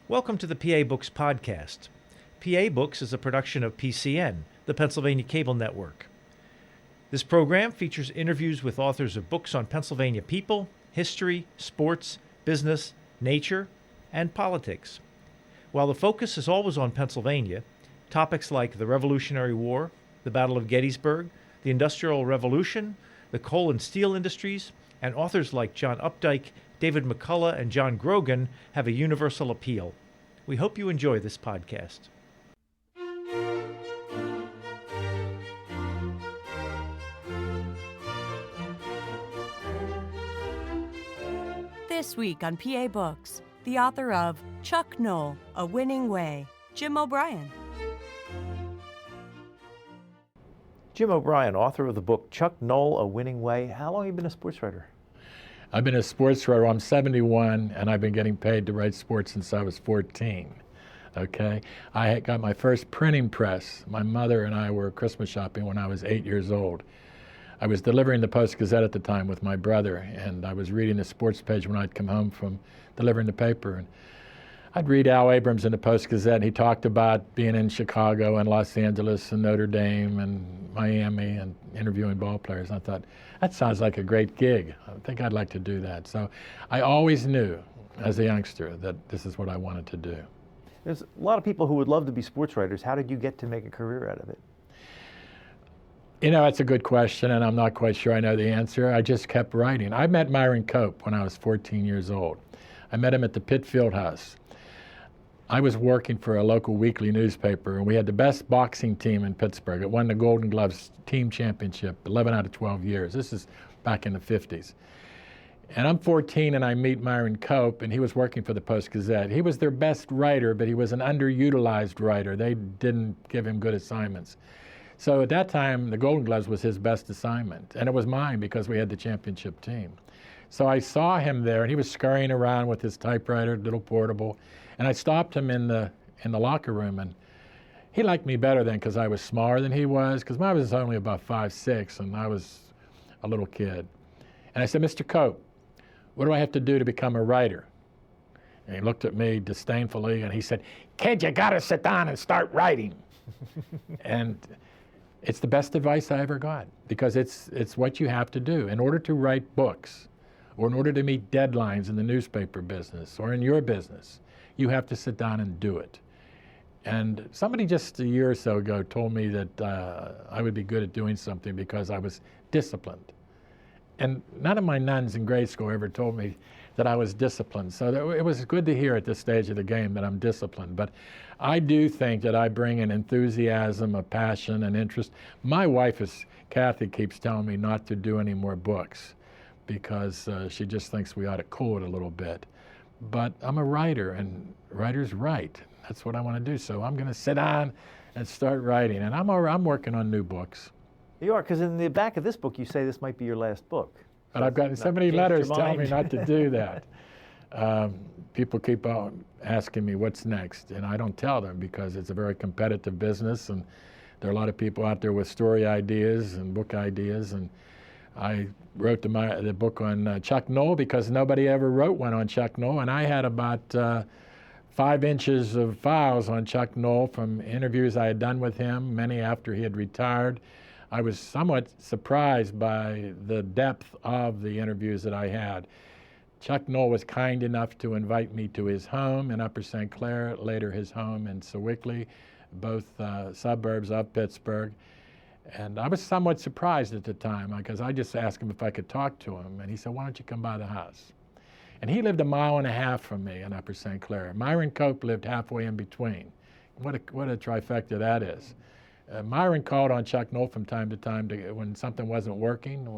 Welcome to the PA Books podcast. PA Books is a production of PCN, the Pennsylvania Cable Network. This program features interviews with authors of books on Pennsylvania people, history, sports, business, nature, and politics. While the focus is always on Pennsylvania, topics like the Revolutionary War, the Battle of Gettysburg, the Industrial Revolution, the coal and steel industries, and authors like John Updike, David McCullough, and John Grogan have a universal appeal. We hope you enjoy this podcast. This week on PA Books, the author of Chuck Noll, A Winning Way, Jim O'Brien. Jim O'Brien, author of the book Chuck Noll, A Winning Way. How long have you been a sports writer? I've been a sports writer. I'm 71, and I've been getting paid to write sports since I was 14. Okay? I got my first printing press. My mother and I were Christmas shopping when I was 8 years old. I was delivering the Post-Gazette at the time with my brother, and I was reading the sports page when I'd come home from delivering the paper. And I'd read Al Abrams in the Post-Gazette, and he talked about being in Chicago and Los Angeles and Notre Dame and Miami and interviewing ball players. I thought, that sounds like a great gig. I think I'd like to do that. So I always knew as a youngster that this is what I wanted to do. There's a lot of people who would love to be sports writers. How did you get to make a career out of it? You know, that's a good question, and I'm not quite sure I know the answer. I just kept writing. I met Myron Cope when I was 14 years old. I met him at the Pitt Fieldhouse. I was working for a local weekly newspaper, and we had the best boxing team in Pittsburgh. It won the Golden Gloves team championship 11 out of 12 years. This is back in the 50s. And I'm 14, and I meet Myron Cope, and he was working for the Post-Gazette. He was their best writer, but he was an underutilized writer. They didn't give him good assignments. So at that time, the Golden Gloves was his best assignment, and it was mine because we had the championship team. So I saw him there, and he was scurrying around with his typewriter, little portable, and I stopped him in the locker room, and he liked me better then because I was smaller than he was, because I was only about 5'6", and I was a little kid. And I said, "Mr. Cope, what do I have to do to become a writer?" And he looked at me disdainfully, and he said, "Kid, you got to sit down and start writing." And it's the best advice I ever got, because it's what you have to do. In order to write books, or in order to meet deadlines in the newspaper business or in your business, you have to sit down and do it. And somebody just a year or so ago told me that I would be good at doing something because I was disciplined. And none of my nuns in grade school ever told me that I was disciplined. So it was good to hear at this stage of the game that I'm disciplined. But I do think that I bring an enthusiasm, a passion, an interest. My wife, Kathy, keeps telling me not to do any more books because she just thinks we ought to cool it a little bit. But I'm a writer, and writers write. That's what I want to do. So I'm going to sit down and start writing. And I'm working on new books. You are, because in the back of this book, you say this might be your last book. But I've gotten so many letters telling me not to do that. People keep on asking me what's next, and I don't tell them because it's a very competitive business, and there are a lot of people out there with story ideas and book ideas. And I wrote the book on Chuck Noll because nobody ever wrote one on Chuck Noll, and I had about 5 inches of files on Chuck Noll from interviews I had done with him, many after he had retired. I was somewhat surprised by the depth of the interviews that I had. Chuck Noll was kind enough to invite me to his home in Upper St. Clair, later his home in Sewickley, both suburbs of Pittsburgh. And I was somewhat surprised at the time because I just asked him if I could talk to him, and he said, "Why don't you come by the house?" And he lived 1.5 miles from me in Upper St. Clair. Myron Cope lived halfway in between. What a trifecta that is. Myron called on Chuck Noll from time to time when something wasn't working,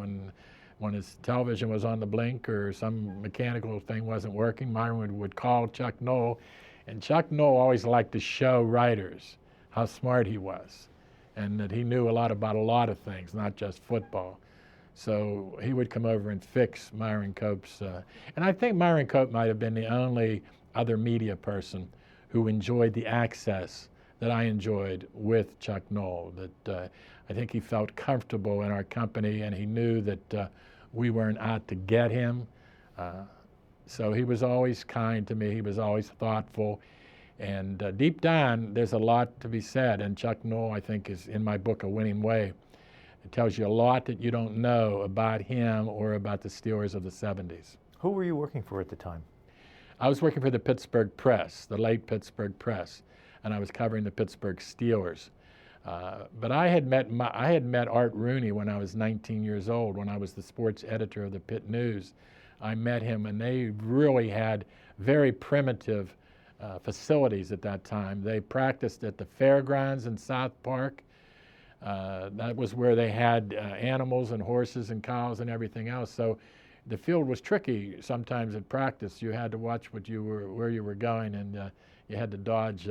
when his television was on the blink or some mechanical thing wasn't working. Myron would call Chuck Noll, and Chuck Noll always liked to show writers how smart he was and that he knew a lot about a lot of things, not just football. So he would come over and fix Myron Cope's, and I think Myron Cope might have been the only other media person who enjoyed the access that I enjoyed with Chuck Noll, that I think he felt comfortable in our company, and he knew that we weren't out to get him. So he was always kind to me. He was always thoughtful. And deep down, there's a lot to be said. And Chuck Noll, I think, is in my book, A Winning Way. It tells you a lot that you don't know about him or about the Steelers of the 70s. Who were you working for at the time? I was working for the Pittsburgh Press, the late Pittsburgh Press, and I was covering the Pittsburgh Steelers. But I had met Art Rooney when I was 19 years old, when I was the sports editor of the Pitt News. I met him, and they really had very primitive facilities at that time. They practiced at the fairgrounds in South Park. That was where they had animals and horses and cows and everything else. So the field was tricky sometimes at practice. You had to watch where you were going, and you had to dodge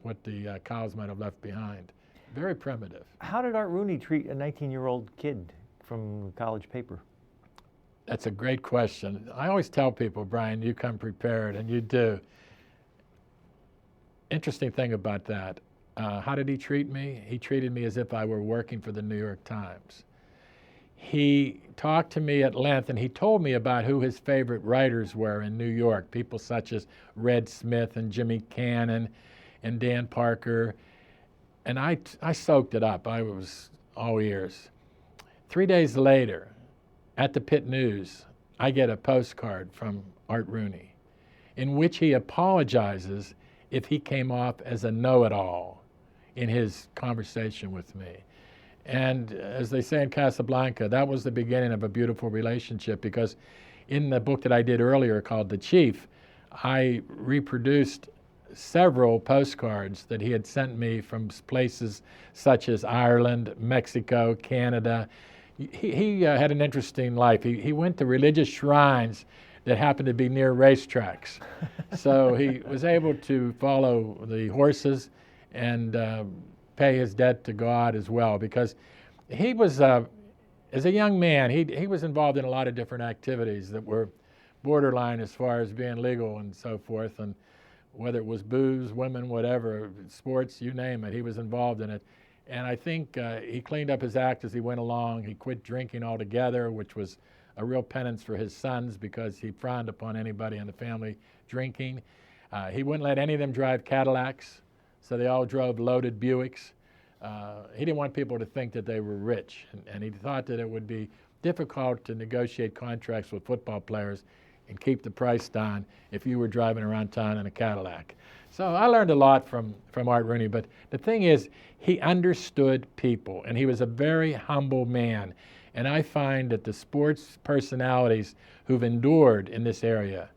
what the cows might have left behind. Very primitive. How did Art Rooney treat a 19-year-old kid from a college paper? That's a great question. I always tell people, Brien, you come prepared, and you do. Interesting thing about that. How did he treat me? He treated me as if I were working for the New York Times. He talked to me at length, and he told me about who his favorite writers were in New York, people such as Red Smith and Jimmy Cannon and Dan Parker. And I soaked it up. I was all ears. 3 days later, at the Pitt News, I get a postcard from Art Rooney in which he apologizes if he came off as a know-it-all in his conversation with me. And as they say in Casablanca, that was the beginning of a beautiful relationship, because in the book that I did earlier called The Chief, I reproduced several postcards that he had sent me from places such as Ireland, Mexico, Canada. He had an interesting life. He went to religious shrines that happened to be near racetracks. So he was able to follow the horses and pay his debt to God as well, because he was, as a young man, he was involved in a lot of different activities that were borderline as far as being legal and so forth, and whether it was booze, women, whatever, sports, you name it, he was involved in it. And I think he cleaned up his act as he went along. He quit drinking altogether, which was a real penance for his sons, because he frowned upon anybody in the family drinking. He wouldn't let any of them drive Cadillacs, so they all drove loaded Buicks. He didn't want people to think that they were rich, and he thought that it would be difficult to negotiate contracts with football players and keep the price down if you were driving around town in a Cadillac. So I learned a lot from Art Rooney, but the thing is, he understood people, and he was a very humble man. And I find that the sports personalities who've endured in this area,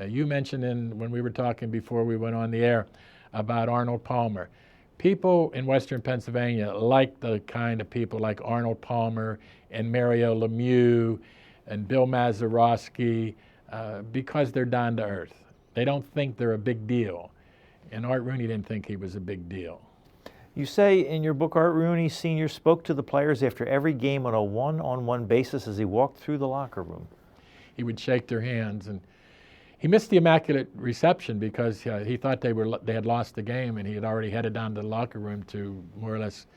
you mentioned when we were talking before we went on the air about Arnold Palmer. People in Western Pennsylvania like the kind of people like Arnold Palmer and Mario Lemieux and Bill Mazeroski because they're down to earth. They don't think they're a big deal. And Art Rooney didn't think he was a big deal. You say in your book, Art Rooney Sr. spoke to the players after every game on a one-on-one basis as he walked through the locker room. He would shake their hands, and he missed the Immaculate Reception because he thought they had lost the game, and he had already headed down to the locker room to more or less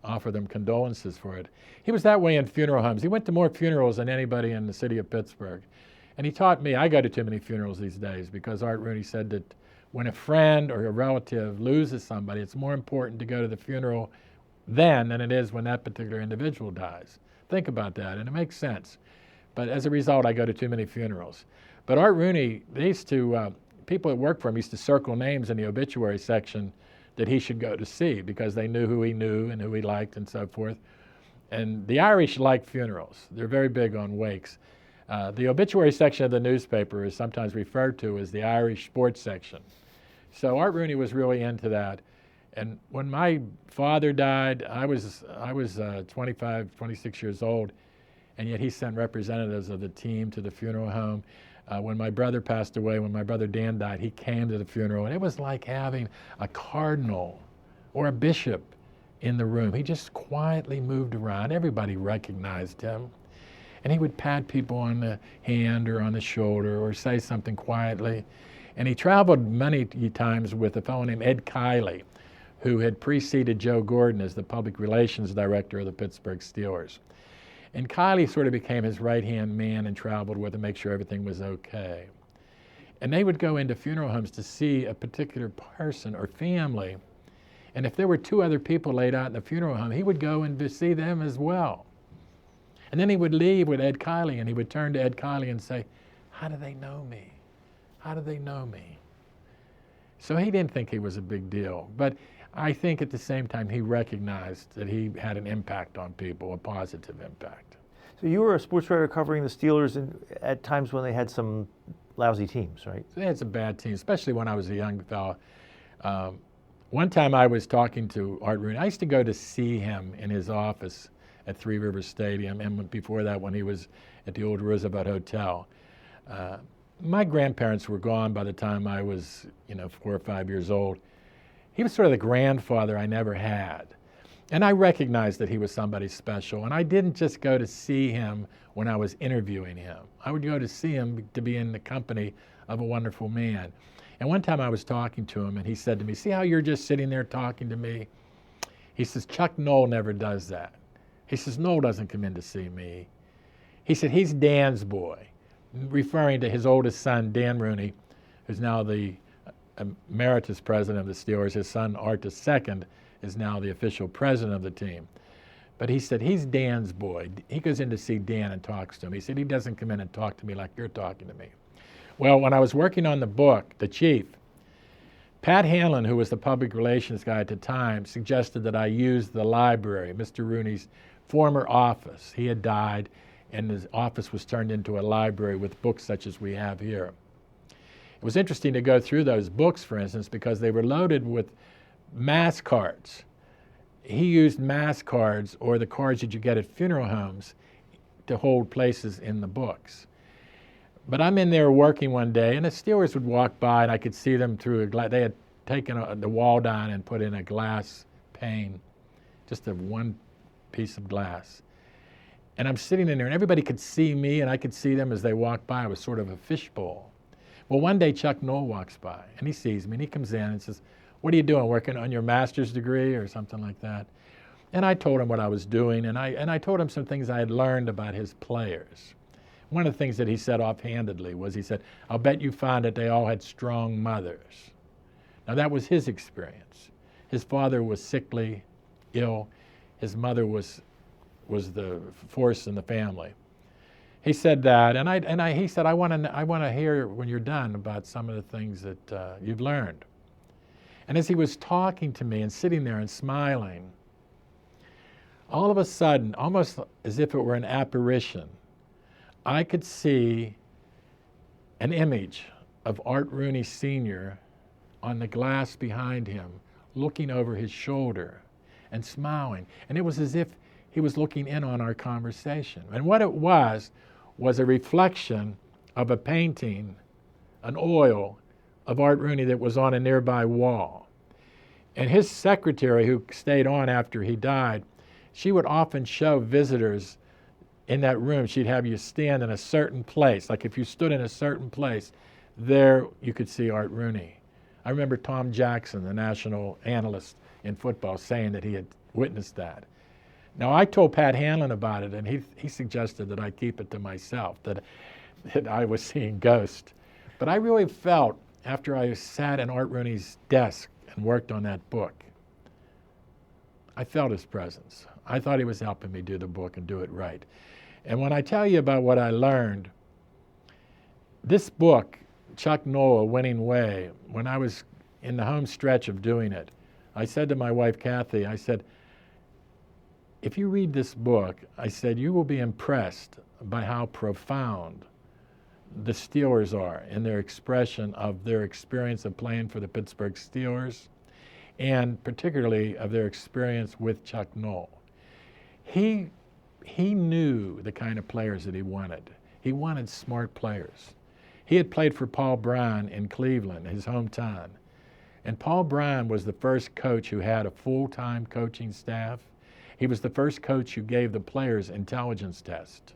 offer them condolences for it. He was that way in funeral homes. He went to more funerals than anybody in the city of Pittsburgh. And he taught me, I go to too many funerals these days, because Art Rooney said that when a friend or a relative loses somebody, it's more important to go to the funeral then than it is when that particular individual dies. Think about that, and it makes sense. But as a result, I go to too many funerals. But Art Rooney, people that worked for him used to circle names in the obituary section that he should go to see, because they knew who he knew and who he liked and so forth. And the Irish like funerals. They're very big on wakes. The obituary section of the newspaper is sometimes referred to as the Irish sports section. So Art Rooney was really into that. And when my father died, I was 25, 26 years old, and yet he sent representatives of the team to the funeral home. When my brother passed away, when my brother Dan died, he came to the funeral, and it was like having a cardinal or a bishop in the room. He just quietly moved around. Everybody recognized him. And he would pat people on the hand or on the shoulder or say something quietly. And he traveled many times with a fellow named Ed Kiley, who had preceded Joe Gordon as the public relations director of the Pittsburgh Steelers. And Kylie sort of became his right-hand man and traveled with him, make sure everything was okay. And they would go into funeral homes to see a particular person or family. And if there were 2 other people laid out in the funeral home, he would go and to see them as well. And then he would leave with Ed Kiley, and he would turn to Ed Kiley and say, how do they know me? How do they know me? So he didn't think he was a big deal. But I think at the same time he recognized that he had an impact on people, a positive impact. So you were a sports writer covering the Steelers at times when they had some lousy teams, right? They had some bad teams, especially when I was a young fellow. One time I was talking to Art Rooney. I used to go to see him in his office at Three Rivers Stadium, and before that when he was at the old Roosevelt Hotel. My grandparents were gone by the time I was, 4 or 5 years old. He was sort of the grandfather I never had. And I recognized that he was somebody special. And I didn't just go to see him when I was interviewing him. I would go to see him to be in the company of a wonderful man. And one time I was talking to him, and he said to me, see how you're just sitting there talking to me? He says, Chuck Noll never does that. He says, Noll doesn't come in to see me. He said, he's Dan's boy, referring to his oldest son, Dan Rooney, who's now the emeritus president of the Steelers. His son, Art II, is now the official president of the team. But he said, he's Dan's boy. He goes in to see Dan and talks to him. He said, he doesn't come in and talk to me like you're talking to me. Well, when I was working on the book, The Chief, Pat Hanlon, who was the public relations guy at the time, suggested that I use the library, Mr. Rooney's former office. He had died, and his office was turned into a library with books such as we have here. It was interesting to go through those books, for instance, because they were loaded with mass cards. He used mass cards, or the cards that you get at funeral homes, to hold places in the books. But I'm in there working one day, and the Steelers would walk by, and I could see them through a glass. They had taken the wall down and put in a glass pane, just one piece of glass. And I'm sitting in there, and everybody could see me, and I could see them as they walked by. It was sort of a fishbowl. Well, one day Chuck Noll walks by, and he sees me, and he comes in and says, what are you doing, working on your master's degree or something like that? And I told him what I was doing, and I told him some things I had learned about his players. One of the things that he said offhandedly was, he said, I'll bet you find that they all had strong mothers. Now that was his experience. His father was sickly, ill. His mother was the force in the family. He said that, and he said, I want to hear when you're done about some of the things that you've learned. And as he was talking to me and sitting there and smiling, all of a sudden, almost as if it were an apparition, I could see an image of Art Rooney Sr. on the glass behind him, looking over his shoulder and smiling. And it was as if he was looking in on our conversation. And what it was a reflection of a painting, an oil of Art Rooney that was on a nearby wall. And his secretary, who stayed on after he died, she would often show visitors in that room. She'd have you stand in a certain place. Like if you stood in a certain place, there you could see Art Rooney. I remember Tom Jackson, the national analyst in football, saying that he had witnessed that. Now, I told Pat Hanlon about it, and he suggested that I keep it to myself, that I was seeing ghosts. But I really felt, after I sat in Art Rooney's desk and worked on that book, I felt his presence. I thought he was helping me do the book and do it right. And when I tell you about what I learned, this book, Chuck Noll, A Winning Way, when I was in the home stretch of doing it, I said to my wife, Kathy, I said, if you read this book, I said, you will be impressed by how profound the Steelers are in their expression of their experience of playing for the Pittsburgh Steelers, and particularly of their experience with Chuck Noll. He knew the kind of players that he wanted. He wanted smart players. He had played for Paul Brien in Cleveland, his hometown. And Paul Brien was the first coach who had a full-time coaching staff. He was the first coach who gave the players intelligence tests.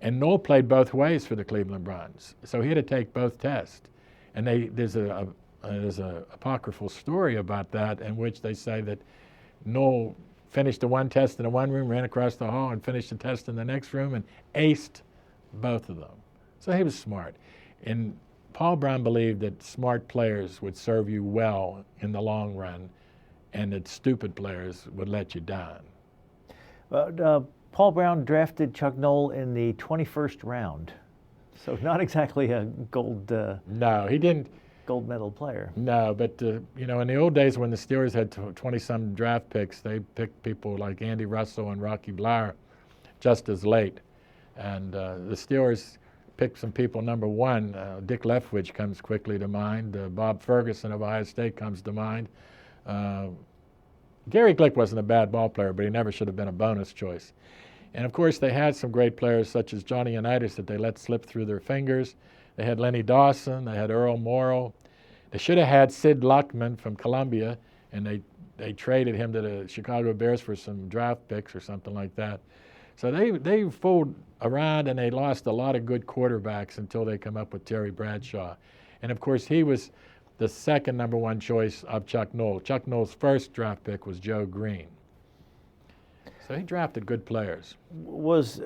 And Noll played both ways for the Cleveland Browns, so he had to take both tests. And there's an apocryphal story about that in which they say that Noll finished the one test in the one room, ran across the hall and finished the test in the next room and aced both of them. So he was smart. And Paul Brown believed that smart players would serve you well in the long run and that stupid players would let you down. Paul Brown drafted Chuck Noll in the 21st round. So not exactly a gold No, he didn't. Gold medal player. No, but in the old days when the Steelers had 20-some draft picks, they picked people like Andy Russell and Rocky Bleier just as late. And the Steelers picked some people number one. Dick Leftwich comes quickly to mind. Bob Ferguson of Ohio State comes to mind. Gary Glick wasn't a bad ball player, but he never should have been a bonus choice. And, of course, they had some great players such as Johnny Unitas that they let slip through their fingers. They had Lenny Dawson. They had Earl Morrall. They should have had Sid Luckman from Columbia, and they traded him to the Chicago Bears for some draft picks or something like that. So they fooled around, and they lost a lot of good quarterbacks until they come up with Terry Bradshaw. And, of course, he was the second number one choice of Chuck Noll. Chuck Noll's first draft pick was Joe Green. So he drafted good players. Was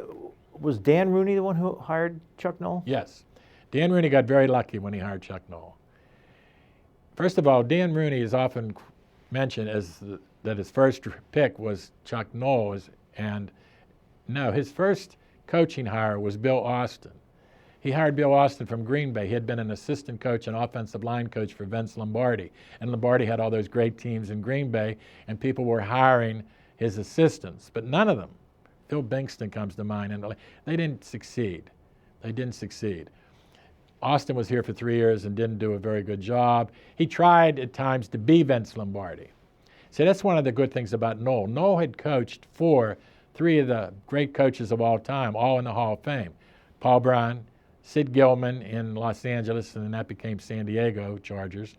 Dan Rooney the one who hired Chuck Noll? Yes. Dan Rooney got very lucky when he hired Chuck Noll. First of all, Dan Rooney is often mentioned as that his first pick was Chuck Noll, and no, his first coaching hire was Bill Austin. He hired Bill Austin from Green Bay. He had been an assistant coach and offensive line coach for Vince Lombardi, and Lombardi had all those great teams in Green Bay, and people were hiring his assistants, but none of them. Phil Bingston comes to mind, and they didn't succeed. They didn't succeed. Austin was here for 3 years and didn't do a very good job. He tried at times to be Vince Lombardi. See, that's one of the good things about Noll. Noll had coached for three of the great coaches of all time, all in the Hall of Fame. Paul Brien, Sid Gilman in Los Angeles, and then that became San Diego Chargers,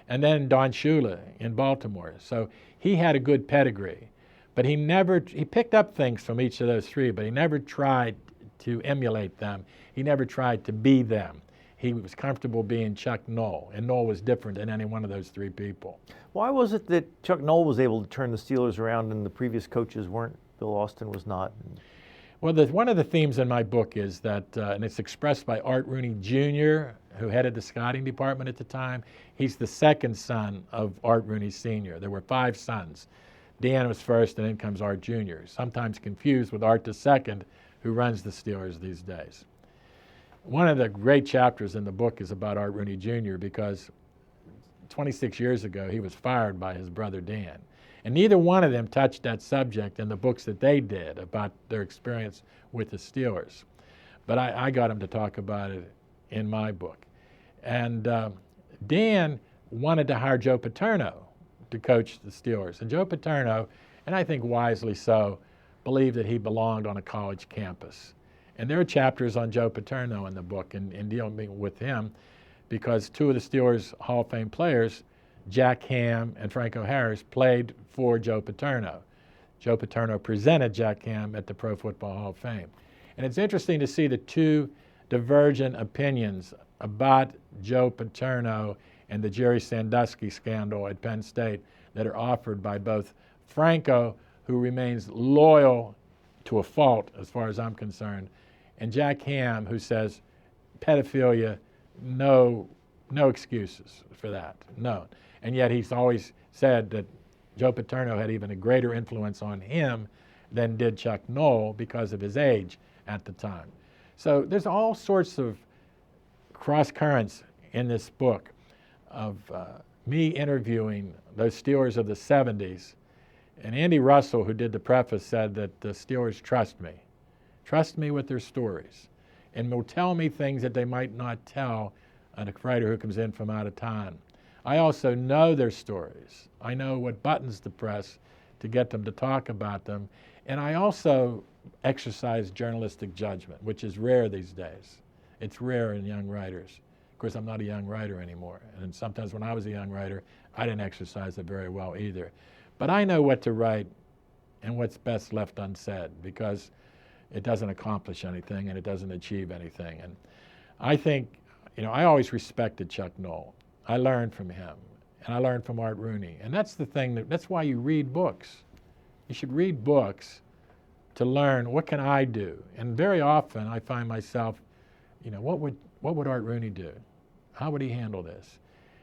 and then Don Shula in Baltimore. So he had a good pedigree. But he picked up things from each of those three, but he never tried to emulate them. He never tried to be them. He was comfortable being Chuck Noll, and Noll was different than any one of those three people. Why was it that Chuck Noll was able to turn the Steelers around and the previous coaches weren't? Bill Austin was not. Well, one of the themes in my book is that, and it's expressed by Art Rooney Jr., who headed the scouting department at the time. He's the second son of Art Rooney Sr. There were 5 sons. Dan was first, and then comes Art Jr., sometimes confused with Art II, who runs the Steelers these days. One of the great chapters in the book is about Art Rooney Jr. because 26 years ago he was fired by his brother Dan. And neither one of them touched that subject in the books that they did about their experience with the Steelers. But I got them to talk about it in my book. And Dan wanted to hire Joe Paterno to coach the Steelers. And Joe Paterno, and I think wisely so, believed that he belonged on a college campus. And there are chapters on Joe Paterno in the book in dealing with him because 2 of the Steelers' Hall of Fame players, Jack Ham and Franco Harris, played for Joe Paterno. Joe Paterno presented Jack Ham at the Pro Football Hall of Fame. And it's interesting to see the 2 divergent opinions about Joe Paterno and the Jerry Sandusky scandal at Penn State that are offered by both Franco, who remains loyal to a fault as far as I'm concerned, and Jack Ham, who says pedophilia, no excuses for that, no. And yet he's always said that Joe Paterno had even a greater influence on him than did Chuck Noll because of his age at the time. So there's all sorts of cross currents in this book of me interviewing those Steelers of the 70s. And Andy Russell, who did the preface, said that the Steelers trust me with their stories, and will tell me things that they might not tell a writer who comes in from out of town. I also know their stories. I know what buttons to press to get them to talk about them, and I also exercise journalistic judgment, which is rare these days. It's rare in young writers. Of course, I'm not a young writer anymore, and sometimes when I was a young writer, I didn't exercise it very well either. But I know what to write and what's best left unsaid because it doesn't accomplish anything and it doesn't achieve anything. And I think, I always respected Chuck Noll. I learned from him, and I learned from Art Rooney. And that's the thing, that's why you read books. You should read books to learn what can I do. And very often I find myself, what would Art Rooney do? How would he handle this?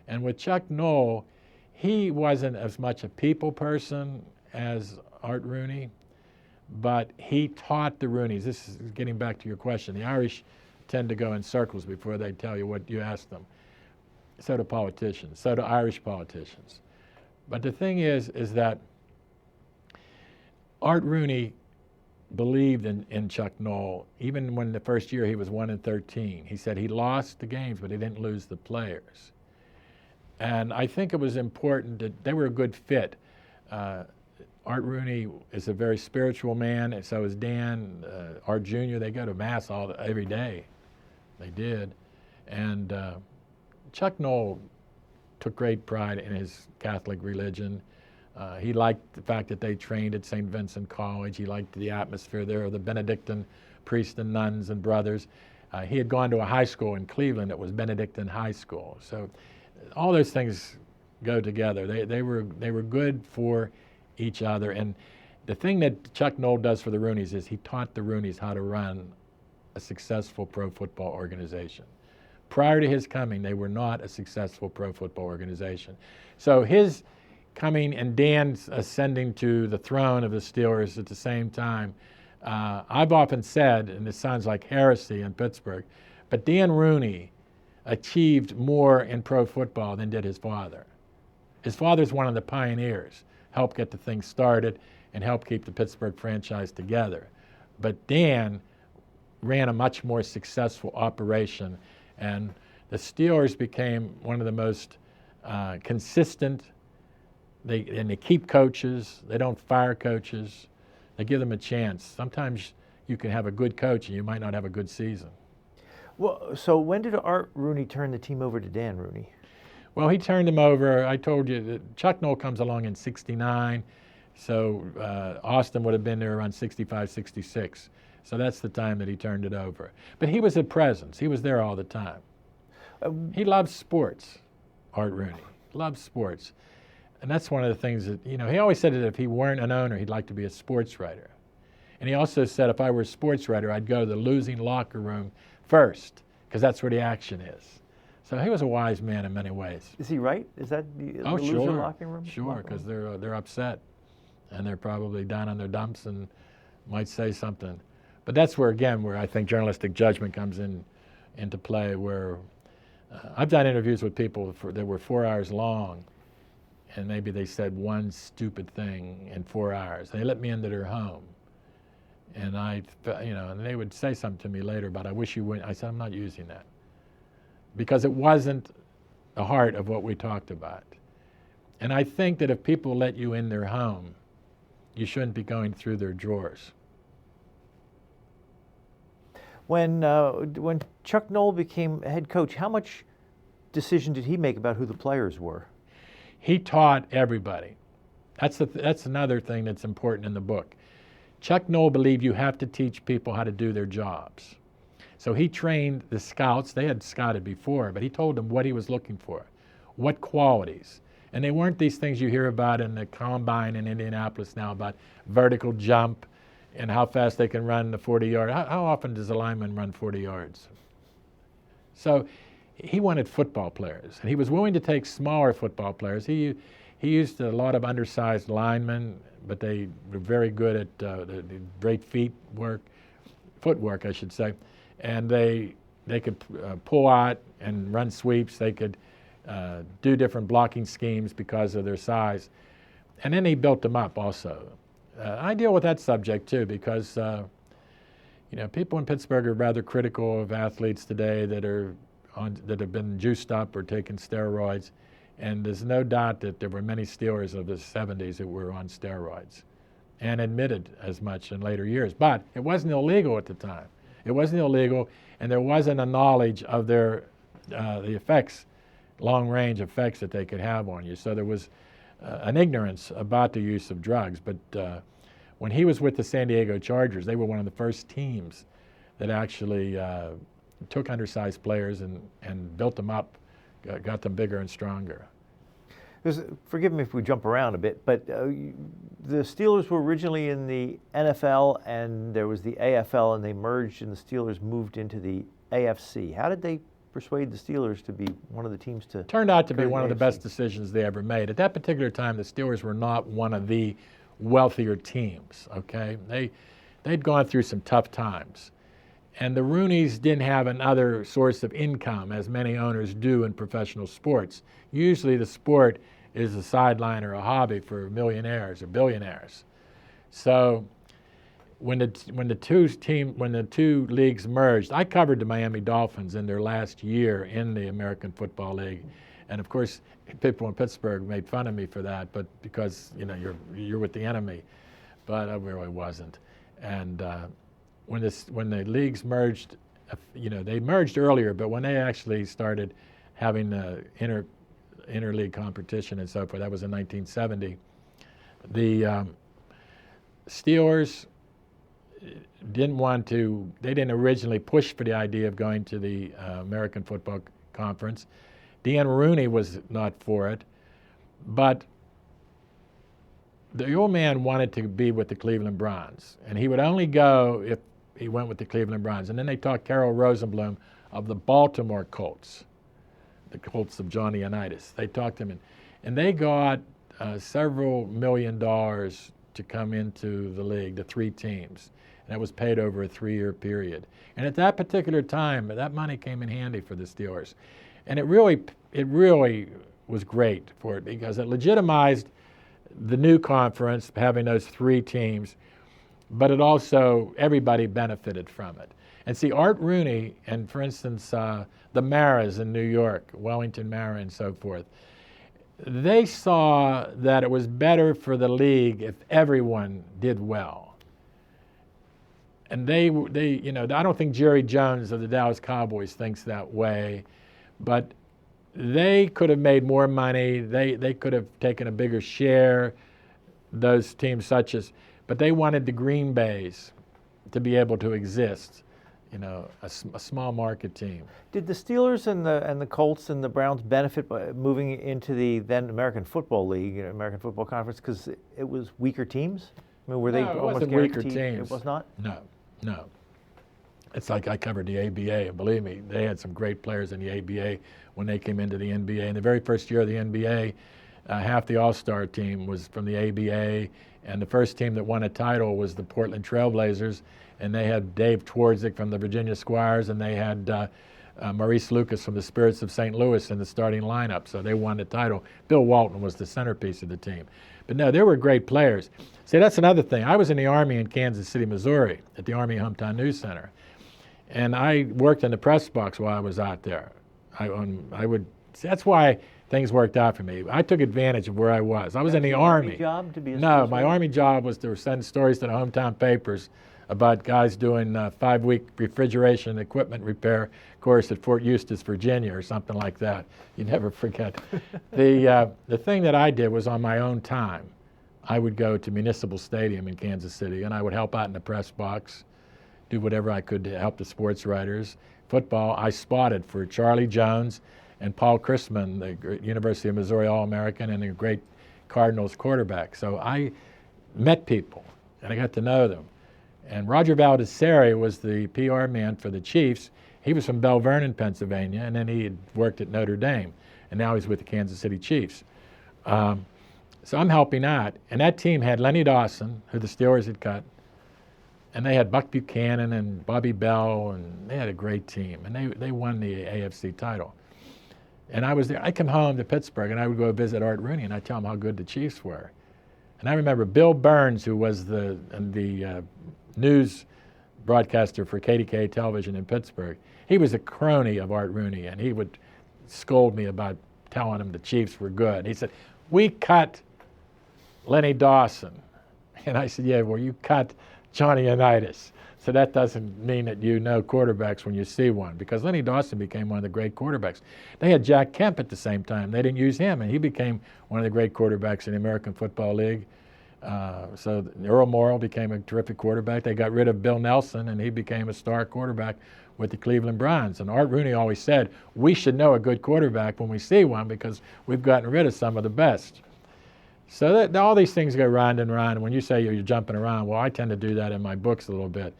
And with Chuck Noll, he wasn't as much a people person as Art Rooney, but he taught the Rooneys. This is getting back to your question. The Irish tend to go in circles before they tell you what you ask them. So do politicians. So do Irish politicians. But the thing is that Art Rooney believed in Chuck Noll, even when the first year he was 1-13. He said he lost the games, but he didn't lose the players. And I think it was important that they were a good fit. Art Rooney is a very spiritual man, and so is Dan. Art Jr., they go to Mass every day. They did. And Chuck Noll took great pride in his Catholic religion. He liked the fact that they trained at St. Vincent College. He liked the atmosphere there of the Benedictine priests and nuns and brothers. He had gone to a high school in Cleveland that was Benedictine High School. So all those things go together. They were good for each other. And the thing that Chuck Noll does for the Rooneys is he taught the Rooneys how to run a successful pro football organization. Prior to his coming, they were not a successful pro football organization. So his coming and Dan's ascending to the throne of the Steelers at the same time, I've often said, and this sounds like heresy in Pittsburgh, but Dan Rooney achieved more in pro football than did his father. His father's one of the pioneers, helped get the thing started and helped keep the Pittsburgh franchise together. But Dan ran a much more successful operation, and the Steelers became one of the most consistent. They keep coaches. They don't fire coaches. They give them a chance. Sometimes you can have a good coach and you might not have a good season. Well, so when did Art Rooney turn the team over to Dan Rooney? Well, he turned him over. I told you that Chuck Noll comes along in '69, so Austin would have been there around '65, '66. So that's the time that he turned it over. But he was a presence. He was there all the time. He loves sports, Art Rooney. Loves sports. And that's one of the things that, he always said that if he weren't an owner, he'd like to be a sports writer. And he also said if I were a sports writer, I'd go to the losing locker room first, because that's where the action is. So he was a wise man in many ways. Is he right? Is that the loser locker room? Sure, because they're upset, and they're probably down on their dumps and might say something. But that's where I think journalistic judgment comes into play, where I've done interviews with people that were 4 hours long, and maybe they said one stupid thing in 4 hours. They let me into their home, and and they would say something to me later about, I wish you wouldn't. I said, I'm not using that, because it wasn't the heart of what we talked about. And I think that if people let you in their home, you shouldn't be going through their drawers. When Chuck Noll became head coach, how much decision did he make about who the players were? He taught everybody. That's another thing that's important in the book. Chuck Noll believed you have to teach people how to do their jobs. So he trained the scouts. They had scouted before, but he told them what he was looking for, what qualities. And they weren't these things you hear about in the combine in Indianapolis now about vertical jump and how fast they can run the 40-yard. How often does a lineman run 40 yards? So he wanted football players, and he was willing to take smaller football players. He used a lot of undersized linemen, but they were very good at the great footwork, I should say. And they could pull out and run sweeps. They could do different blocking schemes because of their size. And then he built them up also. I deal with that subject too, because people in Pittsburgh are rather critical of athletes today that have been juiced up or taken steroids. And there's no doubt that there were many Steelers of the 70s that were on steroids, and admitted as much in later years. But it wasn't illegal at the time. It wasn't illegal, and there wasn't a knowledge of the effects, long-range effects that they could have on you. So there was an ignorance about the use of drugs. But when he was with the San Diego Chargers, they were one of the first teams that actually took undersized players and built them up, got them bigger and stronger. Forgive me if we jump around a bit, but the Steelers were originally in the NFL, and there was the AFL, and they merged, and the Steelers moved into the AFC. How did they persuade the Steelers to be one of the teams to... Turned out to be one of the best decisions they ever made. At that particular time, the Steelers were not one of the wealthier teams, okay? They'd gone through some tough times. And the Rooneys didn't have another source of income, as many owners do in professional sports. Usually the sport is a sideline or a hobby for millionaires or billionaires. So when the two leagues merged, I covered the Miami Dolphins in their last year in the American Football League. And of course, people in Pittsburgh made fun of me for that, but because you're with the enemy. But I really wasn't. And when the leagues merged, they merged earlier, but when they actually started having interleague competition and so forth, that was in 1970, the Steelers didn't originally push for the idea of going to the American Football Conference. Dan Rooney was not for it, but the old man wanted to be with the Cleveland Browns, and he would only go if he went with the Cleveland Browns. And then they talked Carroll Rosenblum of the Baltimore Colts, the Colts of Johnny Unitas. They talked him in, and they got several $1 million to come into the league, the 3 teams. And that was paid over a 3-year period. And at that particular time, that money came in handy for the Steelers. And it really was great for it, because it legitimized the new conference, having those 3 teams, but it also, everybody benefited from it. And see, Art Rooney and, for instance, the Maras in New York, Wellington Mara and so forth, they saw that it was better for the league if everyone did well. And they I don't think Jerry Jones of the Dallas Cowboys thinks that way, but they could have made more money. They could have taken a bigger share, those teams but they wanted the Green Bays to be able to exist, a small market team. Did the Steelers and the Colts and the Browns benefit by moving into the then American Football League, American Football Conference, because it was weaker teams? I mean, were they almost weaker teams? It was not? No. It's like I covered the ABA, and believe me, they had some great players in the ABA when they came into the NBA. In the very first year of the NBA, half the All-Star team was from the ABA, and the first team that won a title was the Portland Trailblazers, and they had Dave Twardzik from the Virginia Squires, and they had Maurice Lucas from the Spirits of St. Louis in the starting lineup, so they won the title. Bill Walton was the centerpiece of the team. But no, there were great players. See, that's another thing. I was in the Army in Kansas City, Missouri, at the Army Hometown News Center, and I worked in the press box while I was out there. That's why things worked out for me. I took advantage of where I was. I was in the Army. Army job to be a No, my Army job was to send stories to the hometown papers about guys doing 5-week refrigeration equipment repair course at Fort Eustis, Virginia, or something like that. You never forget. The thing that I did was on my own time. I would go to Municipal Stadium in Kansas City, and I would help out in the press box, do whatever I could to help the sports writers. Football, I spotted for Charlie Jones and Paul Chrisman, the University of Missouri All-American and a great Cardinals quarterback. So I met people, and I got to know them. And Roger Baldessari was the PR man for the Chiefs. He was from Belle Vernon, Pennsylvania, and then he had worked at Notre Dame, and now he's with the Kansas City Chiefs. So I'm helping out. And that team had Lenny Dawson, who the Steelers had cut, and they had Buck Buchanan and Bobby Bell, and they had a great team, and they won the AFC title. And I was there. I'd come home to Pittsburgh, and I would go visit Art Rooney, and I'd tell him how good the Chiefs were. And I remember Bill Burns, who was the news broadcaster for KDK television in Pittsburgh. He was a crony of Art Rooney, and he would scold me about telling him the Chiefs were good. He said, "We cut Lenny Dawson." And I said, "Yeah, well, you cut Johnny Unitas. So that doesn't mean that you know quarterbacks when you see one," because Lenny Dawson became one of the great quarterbacks. They had Jack Kemp at the same time. They didn't use him, and he became one of the great quarterbacks in the American Football League. So Earl Morrall became a terrific quarterback. They got rid of Bill Nelson, and he became a star quarterback with the Cleveland Browns. And Art Rooney always said, we should know a good quarterback when we see one because we've gotten rid of some of the best. So all these things go round and round. And when you say you're jumping around, well, I tend to do that in my books a little bit.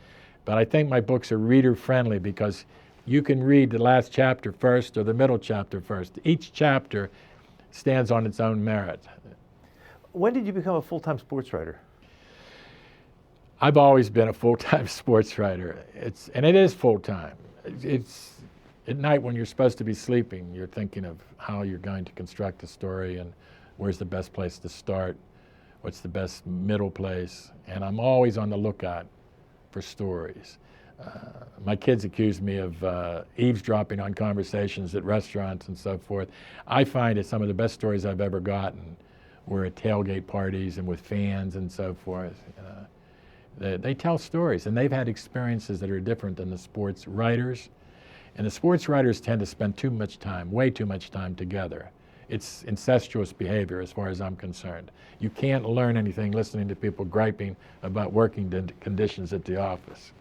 But I think my books are reader-friendly because you can read the last chapter first or the middle chapter first. Each chapter stands on its own merit. When did you become a full-time sports writer? I've always been a full-time sports writer. It is full-time. It's at night when you're supposed to be sleeping, you're thinking of how you're going to construct a story and where's the best place to start, what's the best middle place, and I'm always on the lookout for stories. My kids accuse me of eavesdropping on conversations at restaurants and so forth. I find that some of the best stories I've ever gotten were at tailgate parties and with fans and so forth. They tell stories, and they've had experiences that are different than the sports writers. And the sports writers tend to spend too much time, way too much time together. It's incestuous behavior as far as I'm concerned. You can't learn anything listening to people griping about working conditions at the office.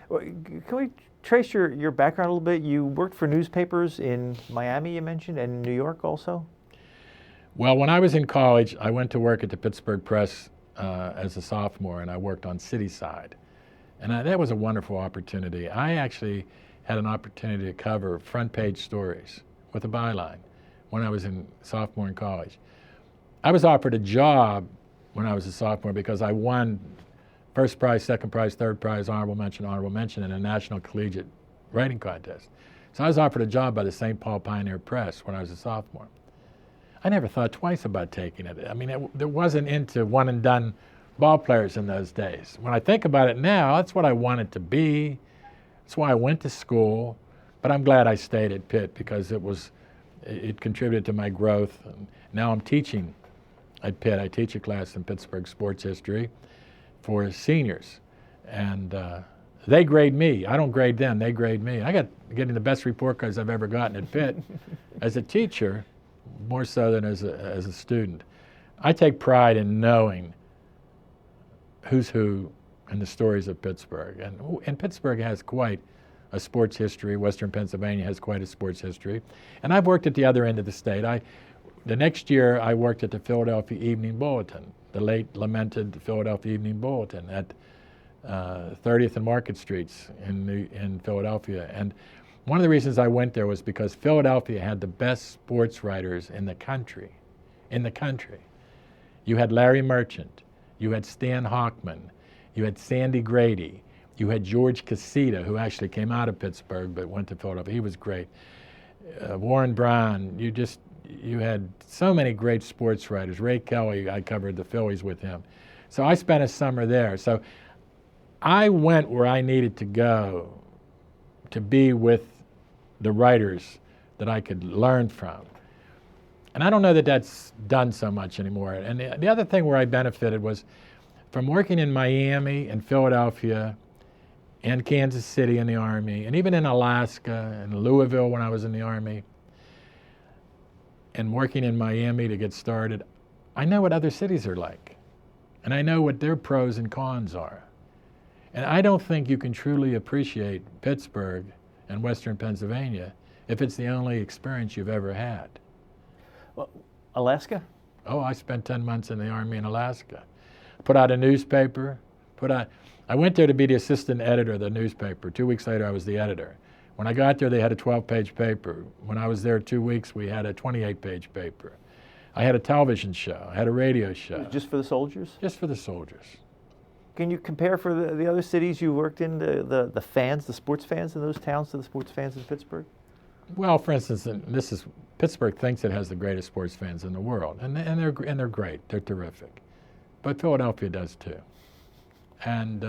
Well, can we trace your background a little bit? You worked for newspapers in Miami, you mentioned, and New York also? Well, when I was in college, I went to work at the Pittsburgh Press as a sophomore, and I worked on City Side. And that was a wonderful opportunity. I actually had an opportunity to cover front page stories with a byline when I was in sophomore in college. I was offered a job when I was a sophomore because I won first prize, second prize, third prize, honorable mention in a national collegiate writing contest. So I was offered a job by the St. Paul Pioneer Press when I was a sophomore. I never thought twice about taking it. I mean, there wasn't into one-and-done ball players in those days. When I think about it now, that's what I wanted to be. That's why I went to school. But I'm glad I stayed at Pitt because it contributed to my growth. And now I'm teaching at Pitt. I teach a class in Pittsburgh sports history for seniors. And they grade me. I don't grade them. They grade me. I got getting the best report cards I've ever gotten at Pitt as a teacher, more so than as a student. I take pride in knowing who's who in the stories of Pittsburgh. And Pittsburgh has quite a sports history. Western Pennsylvania has quite a sports history. And I've worked at the other end of the state. The next year, I worked at the Philadelphia Evening Bulletin, the late lamented Philadelphia Evening Bulletin at 30th and Market Streets in Philadelphia. And one of the reasons I went there was because Philadelphia had the best sports writers in the country. You had Larry Merchant, you had Stan Hochman, you had Sandy Grady, you had George Casita, who actually came out of Pittsburgh but went to Philadelphia. He was great. Warren Brien, you had so many great sports writers. Ray Kelly, I covered the Phillies with him. So I spent a summer there. So I went where I needed to go to be with the writers that I could learn from. And I don't know that that's done so much anymore. And the other thing where I benefited was from working in Miami and Philadelphia and Kansas City in the Army, and even in Alaska and Louisville when I was in the Army, and working in Miami to get started. I know what other cities are like, and I know what their pros and cons are. And I don't think you can truly appreciate Pittsburgh and Western Pennsylvania if it's the only experience you've ever had. Well, Alaska? Oh, I spent 10 months in the Army in Alaska. Put out a newspaper. I went there to be the assistant editor of the newspaper. 2 weeks later, I was the editor. When I got there, they had a 12-page paper. When I was there 2 weeks, we had a 28-page paper. I had a television show. I had a radio show. Just for the soldiers? Just for the soldiers. Can you compare for the other cities you worked in, the fans, the sports fans in those towns to the sports fans in Pittsburgh? Well, for instance, Pittsburgh thinks it has the greatest sports fans in the world, and they're great. They're terrific. But Philadelphia does too. And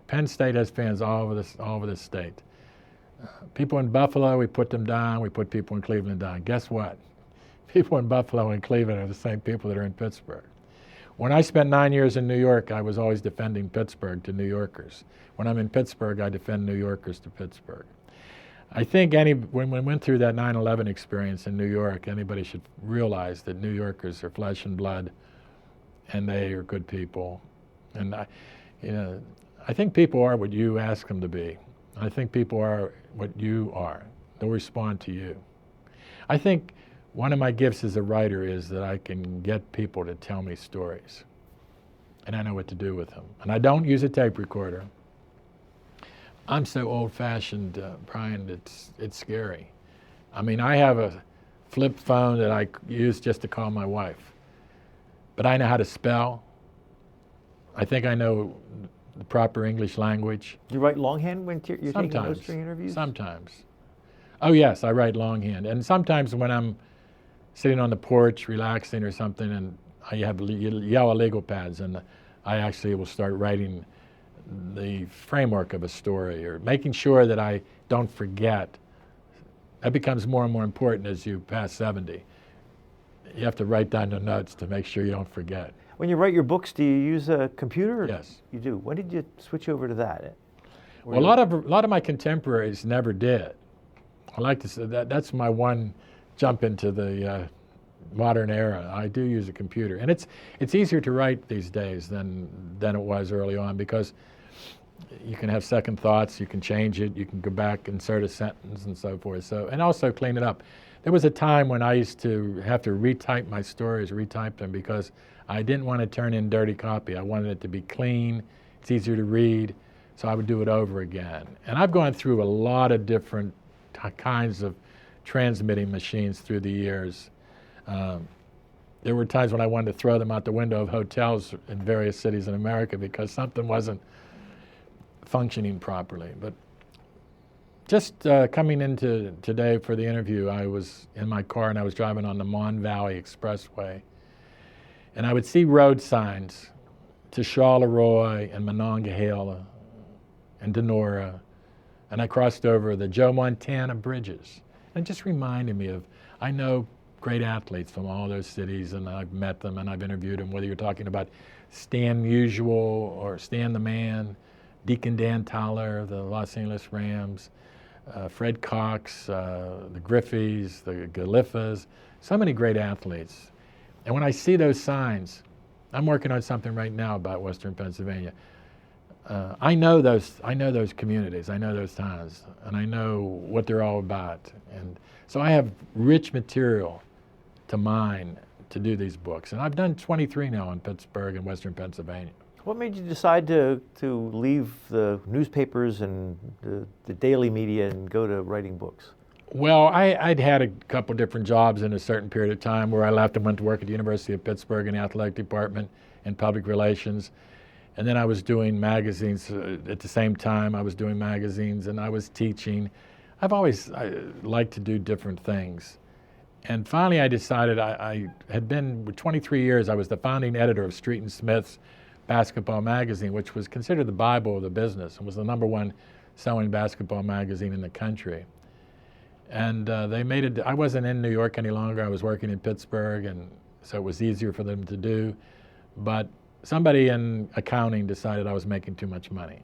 Penn State has fans all over the state. People in Buffalo, we put them down. We put people in Cleveland down. Guess what? People in Buffalo and Cleveland are the same people that are in Pittsburgh. When I spent 9 years in New York, I was always defending Pittsburgh to New Yorkers. When I'm in Pittsburgh, I defend New Yorkers to Pittsburgh. I think when we went through that 9/11 experience in New York, anybody should realize that New Yorkers are flesh and blood, and they are good people. And I think people are what you ask them to be. I think people are what you are. They'll respond to you. I think one of my gifts as a writer is that I can get people to tell me stories. And I know what to do with them. And I don't use a tape recorder. I'm so old-fashioned, Brien, it's scary. I mean, I have a flip phone that I use just to call my wife. But I know how to spell. I think I know the proper English language. Do you write longhand when you're taking Sometimes. notes during interviews? Sometimes. Oh, yes, I write longhand. And sometimes when I'm sitting on the porch relaxing or something and I have yellow legal pads and I actually will start writing the framework of a story or making sure that I don't forget. That becomes more and more important as you pass 70. You have to write down the notes to make sure you don't forget. When you write your books, do you use a computer? Yes. You do. When did you switch over to that? Well, a lot of my contemporaries never did. I like to say that's my one jump into the modern era. I do use a computer, and it's easier to write these days than it was early on because you can have second thoughts, you can change it, you can go back, insert a sentence, and so forth. So, and also clean it up. There was a time when I used to have to retype my stories, retype them, because I didn't want to turn in dirty copy. I wanted it to be clean, it's easier to read, so I would do it over again. And I've gone through a lot of different kinds of transmitting machines through the years. There were times when I wanted to throw them out the window of hotels in various cities in America because something wasn't functioning properly. But just coming into today for the interview, I was in my car and I was driving on the Mon Valley Expressway. And I would see road signs to Charleroi and Monongahela and Denora. And I crossed over the Joe Montana bridges. And it just reminded me of, I know great athletes from all those cities, and I've met them and I've interviewed them, whether you're talking about Stan Musial or Stan the Man, Deacon Dan Tyler, the Los Angeles Rams, Fred Cox, the Griffeys, the Galifas, so many great athletes. And when I see those signs, I'm working on something right now about Western Pennsylvania. I know those communities, I know those towns, and I know what they're all about. And so I have rich material to mine to do these books. And I've done 23 now in Pittsburgh and Western Pennsylvania. What made you decide to leave the newspapers and the daily media and go to writing books? Well, I'd had a couple different jobs in a certain period of time where I left and went to work at the University of Pittsburgh in the athletic department in public relations. And then I was doing magazines at the same time. I was doing magazines and I was teaching. I liked to do different things. And finally I decided I had been, with 23 years, I was the founding editor of Street and Smith's basketball magazine, which was considered the Bible of the business and was the #1 selling basketball magazine in the country. And they made it, I wasn't in New York any longer. I was working in Pittsburgh, and so it was easier for them to do. But somebody in accounting decided I was making too much money,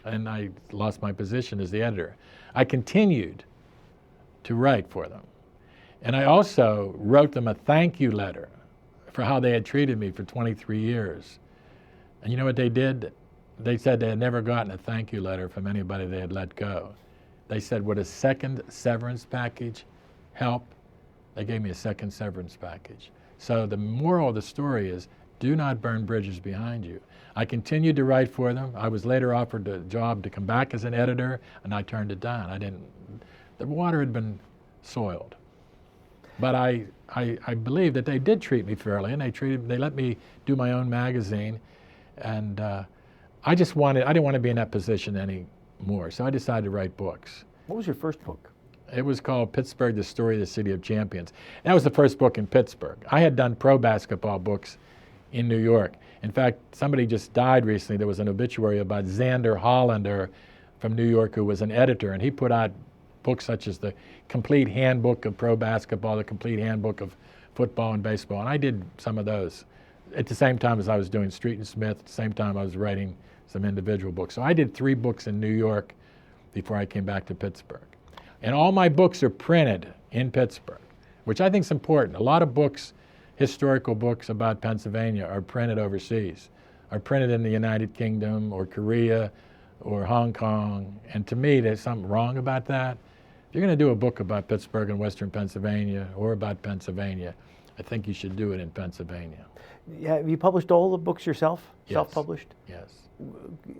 and I lost my position as the editor. I continued to write for them. And I also wrote them a thank you letter for how they had treated me for 23 years. And you know what they did? They said they had never gotten a thank you letter from anybody they had let go. They said, would a second severance package help? They gave me a second severance package. So the moral of the story is, do not burn bridges behind you. I continued to write for them. I was later offered a job to come back as an editor, and I turned it down. The water had been soiled. But I believe that they did treat me fairly, and they let me do my own magazine. And I didn't want to be in that position anymore, so I decided to write books. What was your first book? It was called Pittsburgh, the Story of the City of Champions. That was the first book in Pittsburgh. I had done pro basketball books in New York. In fact, somebody just died recently. There was an obituary about Xander Hollander from New York who was an editor, and he put out books such as the Complete Handbook of Pro Basketball, the Complete Handbook of Football and Baseball, and I did some of those at the same time as I was doing Street and Smith, at the same time I was writing some individual books. So I did 3 books in New York before I came back to Pittsburgh. And all my books are printed in Pittsburgh, which I think is important. A lot of books, historical books about Pennsylvania, are printed overseas, are printed in the United Kingdom or Korea or Hong Kong. And to me, there's something wrong about that. If you're going to do a book about Pittsburgh and Western Pennsylvania or about Pennsylvania, I think you should do it in Pennsylvania. Yeah, have you published all the books yourself? Yes. Self-published? Yes.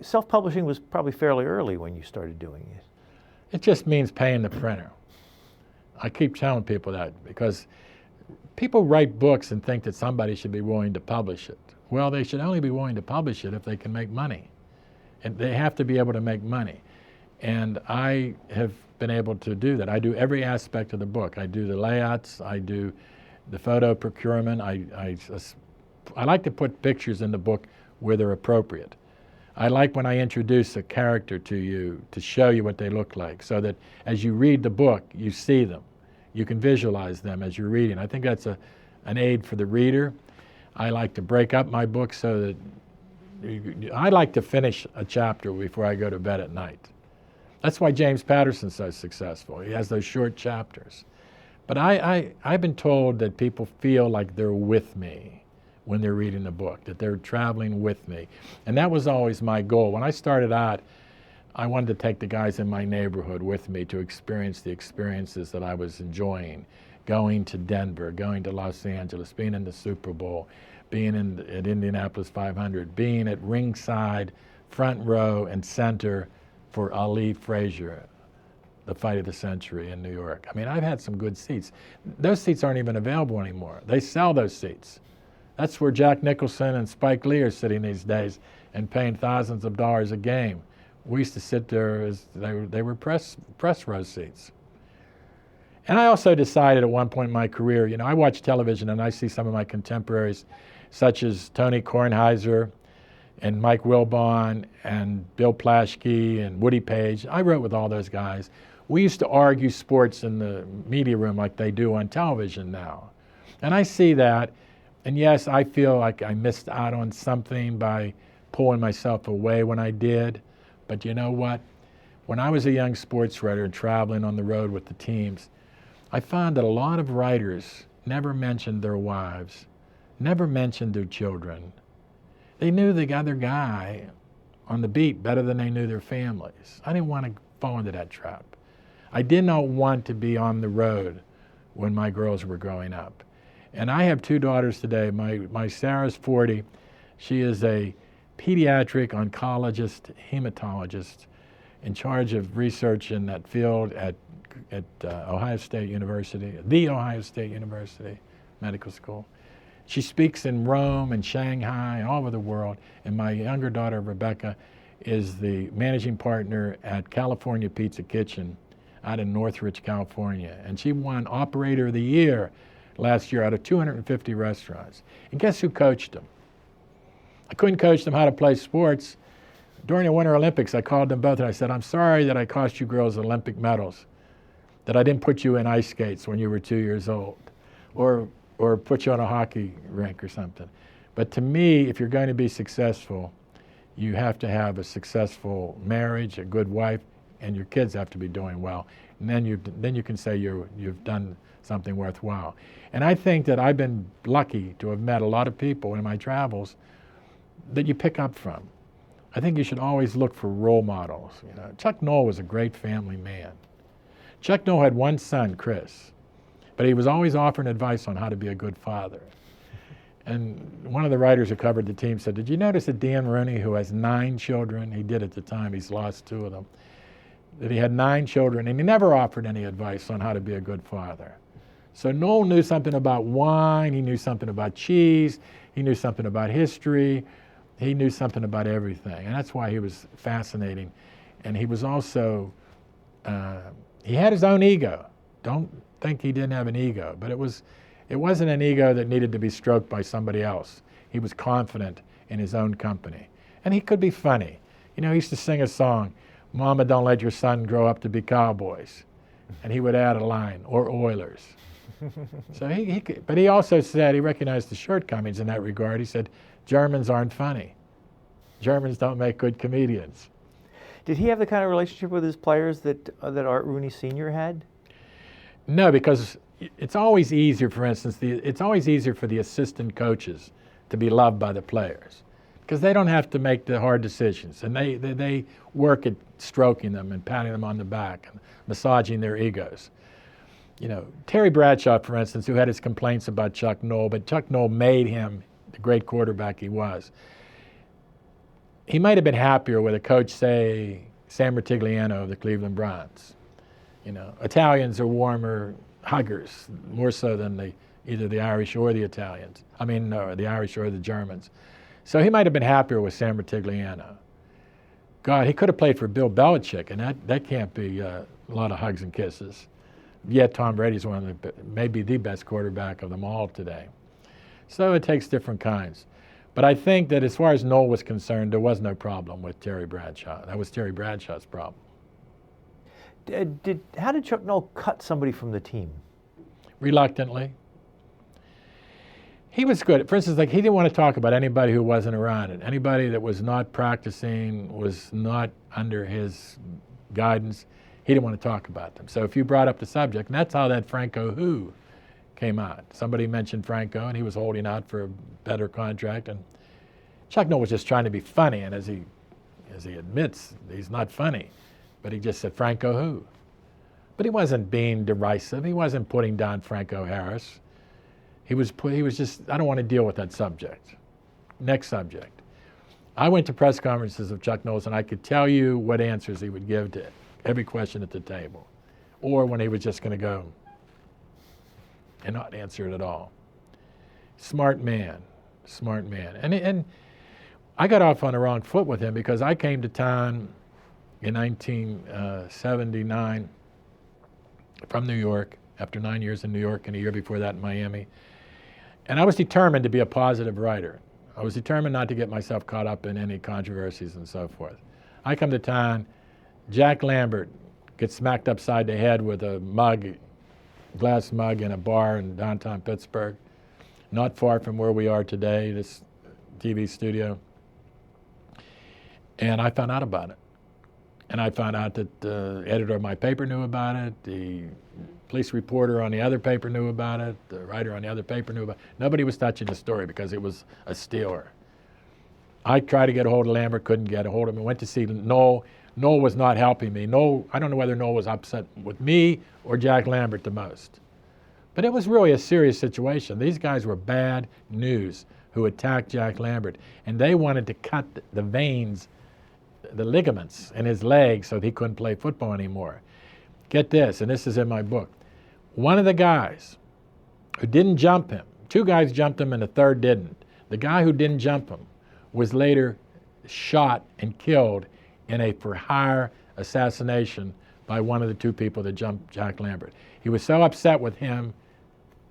Self-publishing was probably fairly early when you started doing it. It just means paying the printer. I keep telling people that because people write books and think that somebody should be willing to publish it. Well, they should only be willing to publish it if they can make money. And they have to be able to make money. And I have been able to do that. I do every aspect of the book. I do the layouts. I do the photo procurement. I like to put pictures in the book where they're appropriate. I like when I introduce a character to you to show you what they look like so that as you read the book, you see them. You can visualize them as you're reading. I think that's an aid for the reader. I like to break up my book so that I like to finish a chapter before I go to bed at night. That's why James Patterson's so successful. He has those short chapters. But I've been told that people feel like they're with me when they're reading the book, that they're traveling with me. And that was always my goal. When I started out, I wanted to take the guys in my neighborhood with me to experience the experiences that I was enjoying, going to Denver, going to Los Angeles, being in the Super Bowl, being at Indianapolis 500, being at ringside, front row, and center for Ali Frazier, the fight of the century in New York. I mean, I've had some good seats. Those seats aren't even available anymore. They sell those seats. That's where Jack Nicholson and Spike Lee are sitting these days and paying thousands of dollars a game. We used to sit there as they were press row seats. And I also decided at one point in my career, you know, I watch television and I see some of my contemporaries, such as Tony Kornheiser and Mike Wilbon and Bill Plaschke and Woody Page. I wrote with all those guys. We used to argue sports in the media room like they do on television now. And I see that, and yes, I feel like I missed out on something by pulling myself away when I did. But you know what? When I was a young sports writer and traveling on the road with the teams, I found that a lot of writers never mentioned their wives, never mentioned their children. They knew the other guy on the beat better than they knew their families. I didn't want to fall into that trap. I did not want to be on the road when my girls were growing up. And I have two daughters today. My Sarah's 40. She is a pediatric oncologist, hematologist in charge of research in that field at Ohio State University, the Ohio State University Medical School. She speaks in Rome and Shanghai and all over the world. And my younger daughter, Rebecca, is the managing partner at California Pizza Kitchen out in Northridge, California. And she won Operator of the Year last year out of 250 restaurants. And guess who coached them? I couldn't coach them how to play sports. During the Winter Olympics, I called them both and I said, I'm sorry that I cost you girls Olympic medals, that I didn't put you in ice skates when you were 2 years old, or put you on a hockey rink or something. But to me, if you're going to be successful, you have to have a successful marriage, a good wife, and your kids have to be doing well. And then you can say you've done something worthwhile. And I think that I've been lucky to have met a lot of people in my travels that you pick up from. I think you should always look for role models. You know, Chuck Noll was a great family man. Chuck Noll had one son, Chris, but he was always offering advice on how to be a good father. And one of the writers who covered the team said, did you notice that Dan Rooney, who has 9 children, he did at the time, he's lost 2 of them, that he had 9 children, and he never offered any advice on how to be a good father. So Noll knew something about wine, he knew something about cheese, he knew something about history, he knew something about everything. And that's why he was fascinating. And he was also, he had his own ego. Don't think he didn't have an ego, but it wasn't an ego that needed to be stroked by somebody else. He was confident in his own company. And he could be funny. You know, he used to sing a song, Mama, don't let your son grow up to be cowboys. And he would add a line, or Oilers. So but he also said, he recognized the shortcomings in that regard. He said, Germans aren't funny. Germans don't make good comedians. Did he have the kind of relationship with his players that Art Rooney Sr. had? No, because it's always easier, for instance, it's always easier for the assistant coaches to be loved by the players. because they don't have to make the hard decisions, and they work at stroking them and patting them on the back and massaging their egos. You know, Terry Bradshaw, for instance, who had his complaints about Chuck Noll, but Chuck Noll made him the great quarterback he was. He might have been happier with a coach, say, Sam Rutigliano of the Cleveland Browns. You know, Italians are warmer huggers, more so than either the Irish or the Italians. The Irish or the Germans. So he might have been happier with Sam Rutigliano. God, he could have played for Bill Belichick, and that can't be a lot of hugs and kisses. Yet Tom Brady's maybe the best quarterback of them all today. So it takes different kinds. But I think that as far as Noll was concerned, there was no problem with Terry Bradshaw. That was Terry Bradshaw's problem. How did Chuck Noll cut somebody from the team? Reluctantly. He was good. For instance, like, he didn't want to talk about anybody who wasn't around it. Anybody that was not practicing, was not under his guidance, he didn't want to talk about them. So if you brought up the subject, and that's how that Franco Who came out. Somebody mentioned Franco, and he was holding out for a better contract, and Chuck Noll was just trying to be funny, and as he admits, he's not funny, but he just said Franco Who. But he wasn't being derisive. He wasn't putting down Franco Harris. He was just, I don't want to deal with that subject. Next subject. I went to press conferences of Chuck Noll's, and I could tell you what answers he would give to every question at the table, or when he was just going to go and not answer it at all. Smart man. And I got off on the wrong foot with him because I came to town in 1979 from New York, after 9 years in New York and a year before that in Miami. And I was determined to be a positive writer. I was determined not to get myself caught up in any controversies and so forth. I come to town, Jack Lambert gets smacked upside the head with a glass mug in a bar in downtown Pittsburgh, not far from where we are today, this TV studio. And I found out about it. And I found out that the editor of my paper knew about it, the police reporter on the other paper knew about it, the writer on the other paper knew about it. Nobody was touching the story because it was a stealer. I tried to get a hold of Lambert, couldn't get a hold of him. I went to see Noll. Noll was not helping me. Noll, I don't know whether Noll was upset with me or Jack Lambert the most. But it was really a serious situation. These guys were bad news who attacked Jack Lambert, and they wanted to cut the veins, the ligaments in his legs so that he couldn't play football anymore. Get this, and this is in my book. One of the guys who didn't jump him, two guys jumped him and the third didn't. The guy who didn't jump him was later shot and killed in a for-hire assassination by one of the two people that jumped Jack Lambert. He was so upset with him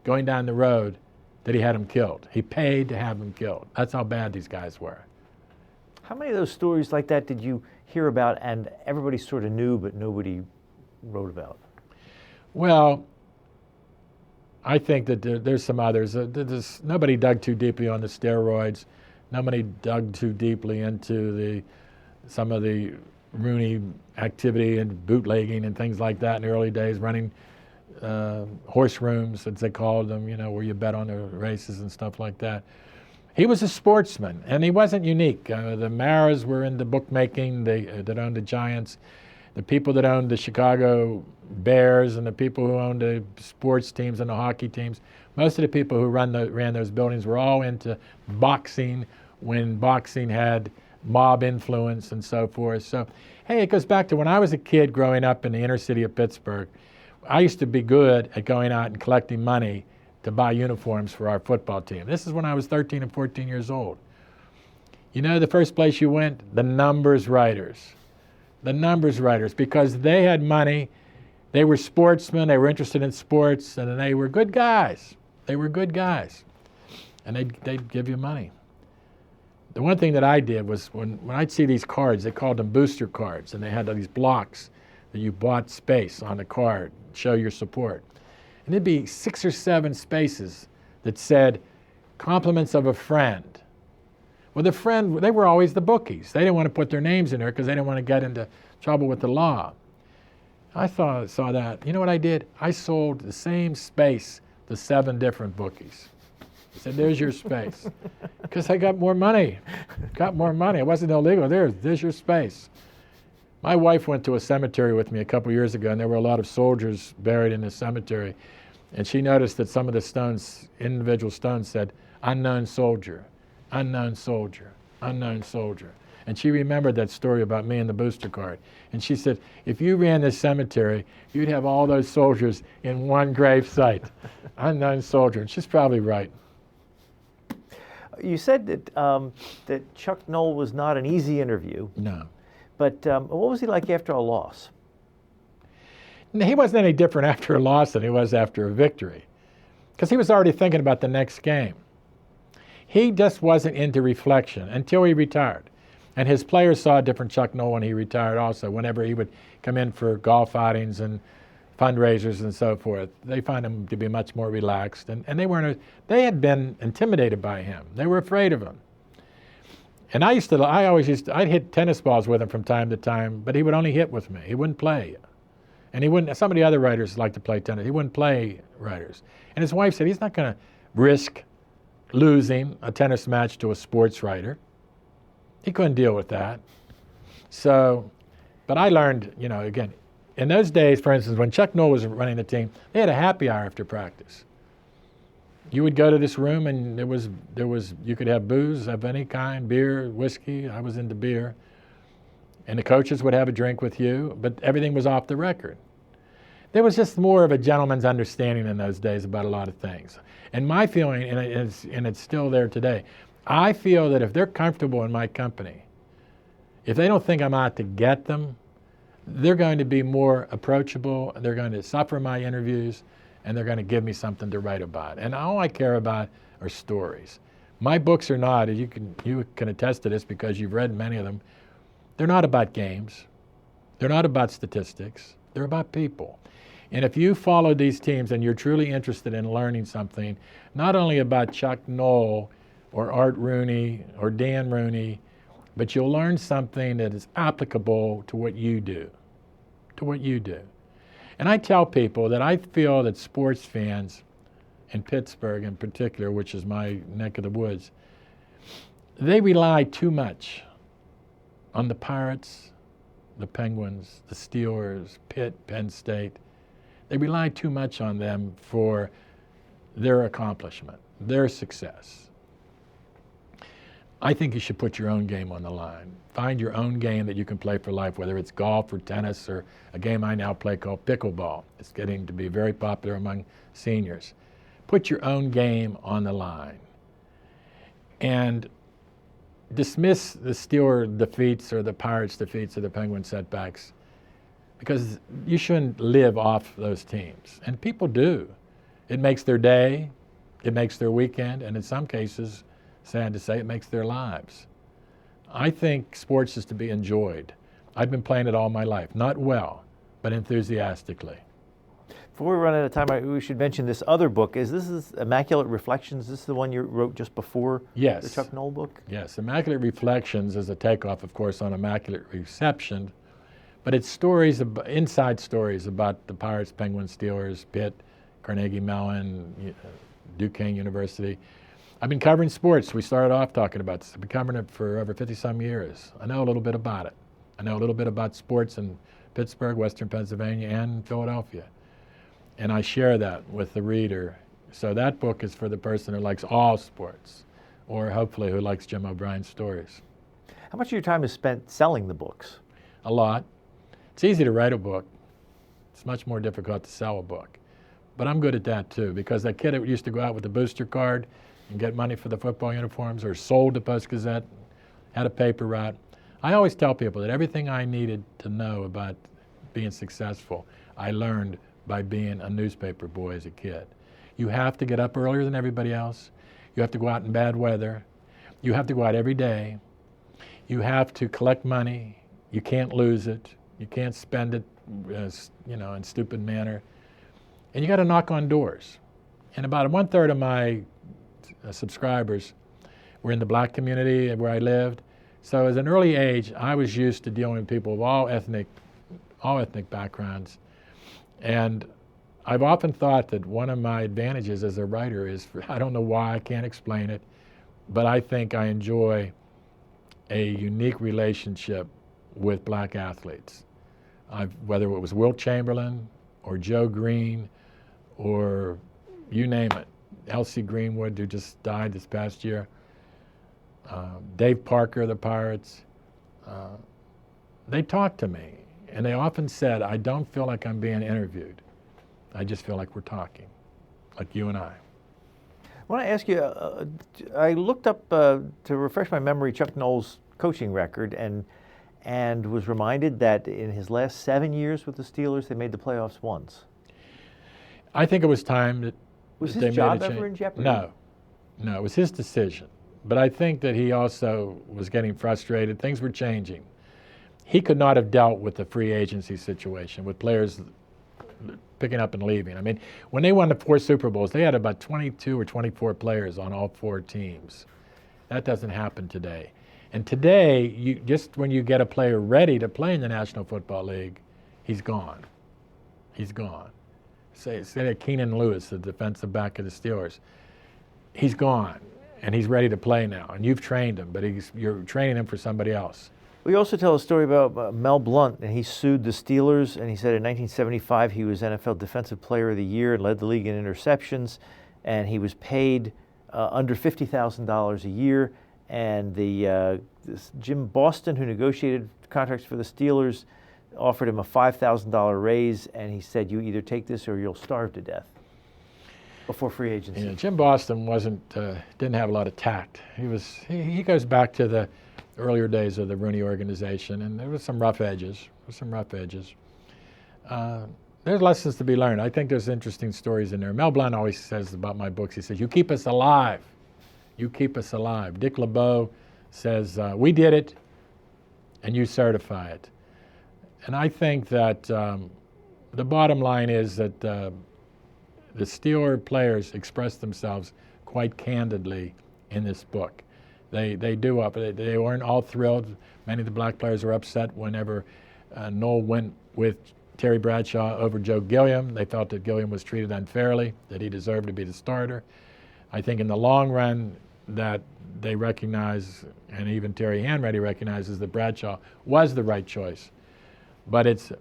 going down the road that he had him killed. He paid to have him killed. That's how bad these guys were. How many of those stories like that did you hear about and everybody sort of knew but nobody wrote about? Well, I think that there's some others. Nobody dug too deeply on the steroids. Nobody dug too deeply into some of the Rooney activity and bootlegging and things like that in the early days, running horse rooms, as they called them, where you bet on the races and stuff like that. He was a sportsman, and he wasn't unique. The Maras were into bookmaking, that owned the Giants. The people that owned the Chicago Bears and the people who owned the sports teams and the hockey teams, most of the people who ran those buildings were all into boxing when boxing had mob influence and so forth. So, hey, it goes back to when I was a kid growing up in the inner city of Pittsburgh. I used to be good at going out and collecting money to buy uniforms for our football team. This is when I was 13 and 14 years old. The first place you went? The numbers writers. The numbers writers, because they had money, they were sportsmen, they were interested in sports, and they were good guys. They were good guys. And they'd give you money. The one thing that I did was when I'd see these cards, they called them booster cards, and they had these blocks that you bought space on the card, show your support. And there'd be 6 or 7 spaces that said, compliments of a friend. Well, the friend, they were always the bookies. They didn't want to put their names in there because they didn't want to get into trouble with the law. I saw that. You know what I did? I sold the same space to 7 different bookies. I said, there's your space. Because I got more money. It wasn't illegal. There's your space. My wife went to a cemetery with me a couple years ago, and there were a lot of soldiers buried in the cemetery. And she noticed that some of the stones, individual stones, said, unknown soldier, unknown soldier, unknown soldier. And she remembered that story about me and the booster card. And she said, if you ran this cemetery, you'd have all those soldiers in one grave site. Unknown soldier. And she's probably right. You said that Chuck Noll was not an easy interview. No. But what was he like after a loss? He wasn't any different after a loss than he was after a victory, because he was already thinking about the next game. He just wasn't into reflection until he retired. And his players saw a different Chuck Noll when he retired also. Whenever he would come in for golf outings and fundraisers and so forth, they found him to be much more relaxed. And they had been intimidated by him. They were afraid of him. And I'd hit tennis balls with him from time to time, but he would only hit with me. He wouldn't play. And some of the other writers liked to play tennis. He wouldn't play writers. And his wife said he's not going to risk losing a tennis match to a sports writer. He couldn't deal with that. So, but I learned, again, in those days, for instance, when Chuck Noll was running the team, they had a happy hour after practice. You would go to this room and you could have booze of any kind, beer, whiskey. I was into beer. And the coaches would have a drink with you, but everything was off the record. There was just more of a gentleman's understanding in those days about a lot of things. And my feeling, and it's still there today, I feel that if they're comfortable in my company, if they don't think I'm out to get them, they're going to be more approachable, they're going to suffer my interviews, and they're going to give me something to write about. And all I care about are stories. My books are not, you can attest to this because you've read many of them, they're not about games. They're not about statistics. They're about people. And if you follow these teams and you're truly interested in learning something, not only about Chuck Noll or Art Rooney or Dan Rooney, but you'll learn something that is applicable to what you do, And I tell people that I feel that sports fans in Pittsburgh in particular, which is my neck of the woods, they rely too much on the Pirates, the Penguins, the Steelers, Pitt, Penn State. They rely too much on them for their accomplishment, their success. I think you should put your own game on the line. Find your own game that you can play for life, whether it's golf or tennis or a game I now play called pickleball. It's getting to be very popular among seniors. Put your own game on the line. And dismiss the Steeler defeats or the Pirates defeats or the Penguin setbacks, because you shouldn't live off those teams. And people do. It makes their day, it makes their weekend, and in some cases, sad to say, it makes their lives. I think sports is to be enjoyed. I've been playing it all my life. Not well, but enthusiastically. Before we run out of time, we should mention this other book. This is Immaculate Reflections? Is this the one you wrote just before the Chuck Noll book? Yes. Immaculate Reflections is a takeoff, of course, on Immaculate Reception, but it's stories, inside stories about the Pirates, Penguins, Steelers, Pitt, Carnegie Mellon, Duquesne University. I've been covering sports. We started off talking about this. I've been covering it for over 50-some years. I know a little bit about it. I know a little bit about sports in Pittsburgh, Western Pennsylvania, and Philadelphia. And I share that with the reader. So that book is for the person who likes all sports, or hopefully who likes Jim O'Brien's stories. How much of your time is spent selling the books? A lot. It's easy to write a book. It's much more difficult to sell a book. But I'm good at that too, because that kid that used to go out with the booster card and get money for the football uniforms, or sold the Post-Gazette, had a paper route. I always tell people that everything I needed to know about being successful, I learned by being a newspaper boy as a kid. You have to get up earlier than everybody else. You have to go out in bad weather. You have to go out every day. You have to collect money. You can't lose it. You can't spend it, in stupid manner. And you got to knock on doors. And about 1/3 of my subscribers were in the black community where I lived. So at an early age, I was used to dealing with people of all ethnic backgrounds. And I've often thought that one of my advantages as a writer is, I don't know why, I can't explain it, but I think I enjoy a unique relationship with black athletes. Whether it was Wilt Chamberlain or Joe Green or you name it, Elsie Greenwood, who just died this past year, Dave Parker of the Pirates, they talked to me, and they often said, I don't feel like I'm being interviewed. I just feel like we're talking, like you and I. I want to ask you, I looked up, to refresh my memory, Chuck Noll's coaching record, and was reminded that in his last 7 years with the Steelers, they made the playoffs once. I think it was time that Was that his they made job a change. ever in jeopardy? No, it was his decision. But I think that he also was getting frustrated. Things were changing. He could not have dealt with the free agency situation, with players picking up and leaving. I mean, when they won the 4 Super Bowls, they had about 22 or 24 players on all 4 teams. That doesn't happen today. And today, just when you get a player ready to play in the National Football League, he's gone. He's gone. Say that Keenan Lewis, the defensive back of the Steelers, he's gone, and he's ready to play now. And you've trained him, but you're training him for somebody else. We also tell a story about Mel Blount, and he sued the Steelers, and he said in 1975 he was NFL Defensive Player of the Year and led the league in interceptions, and he was paid under $50,000 a year. And this Jim Boston, who negotiated contracts for the Steelers, offered him a $5,000 raise, and he said, "You either take this or you'll starve to death." Before free agency. Yeah, Jim Boston didn't have a lot of tact. He goes back to the earlier days of the Rooney organization, and there was some rough edges. There's lessons to be learned. I think there's interesting stories in there. Mel Blount always says about my books, he says, "You keep us alive. You keep us alive." Dick LeBeau says, "We did it, and you certify it." And I think that the bottom line is that the Steeler players express themselves quite candidly in this book. They weren't all thrilled. Many of the black players were upset whenever Noll went with Terry Bradshaw over Joe Gilliam. They felt that Gilliam was treated unfairly, that he deserved to be the starter. I think in the long run that they recognize, and even Terry Hanratty recognizes, that Bradshaw was the right choice. But it's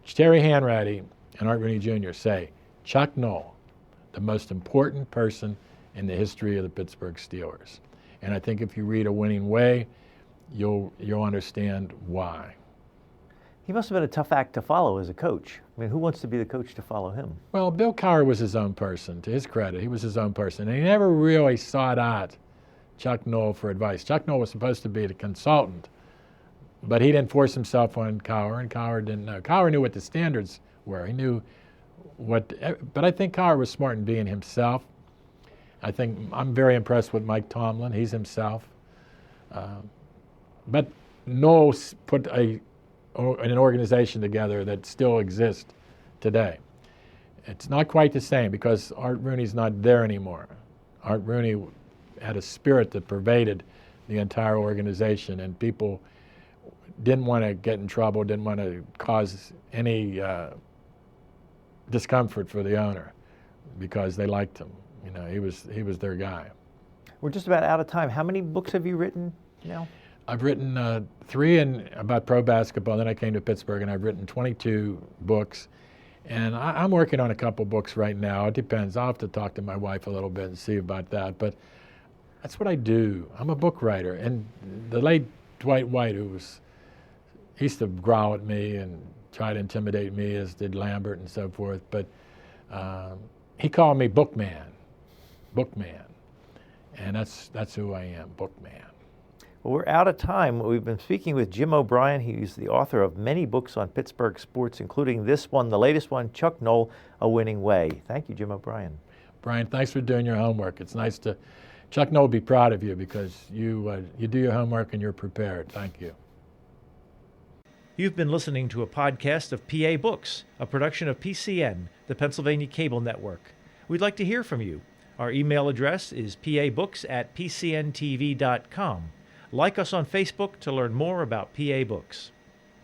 Terry Hanratty and Art Rooney Jr. say, Chuck Noll, the most important person in the history of the Pittsburgh Steelers. And I think if you read A Winning Way, you'll understand why. He must have been a tough act to follow as a coach. I mean, who wants to be the coach to follow him? Well, Bill Cowher was his own person. To his credit, he was his own person. And he never really sought out Chuck Noll for advice. Chuck Noll was supposed to be the consultant, but he didn't force himself on Cowher, and Cowher didn't know. Cowher knew what the standards were. He knew but I think Cowher was smart in being himself. I think I'm very impressed with Mike Tomlin. He's himself. But Noll put an organization together that still exists today. It's not quite the same because Art Rooney's not there anymore. Art Rooney had a spirit that pervaded the entire organization, and people didn't want to get in trouble, didn't want to cause any discomfort for the owner because they liked him. You know, he was their guy. We're just about out of time. How many books have you written now? I've written 3 about pro basketball. Then I came to Pittsburgh, and I've written 22 books. And I'm working on a couple books right now. It depends. I'll have to talk to my wife a little bit and see about that. But that's what I do. I'm a book writer. And the late Dwight White, he used to growl at me and try to intimidate me, as did Lambert and so forth. But he called me Bookman. And that's who I am, Bookman. Well, we're out of time. We've been speaking with Jim O'Brien. He's the author of many books on Pittsburgh sports, including this one, the latest one, Chuck Noll, A Winning Way. Thank you, Jim O'Brien. Brian, thanks for doing your homework. It's nice to, Chuck Noll will be proud of you because you do your homework and you're prepared. Thank you. You've been listening to a podcast of PA Books, a production of PCN, the Pennsylvania Cable Network. We'd like to hear from you. Our email address is pabooks@pcntv.com. Like us on Facebook to learn more about PA Books.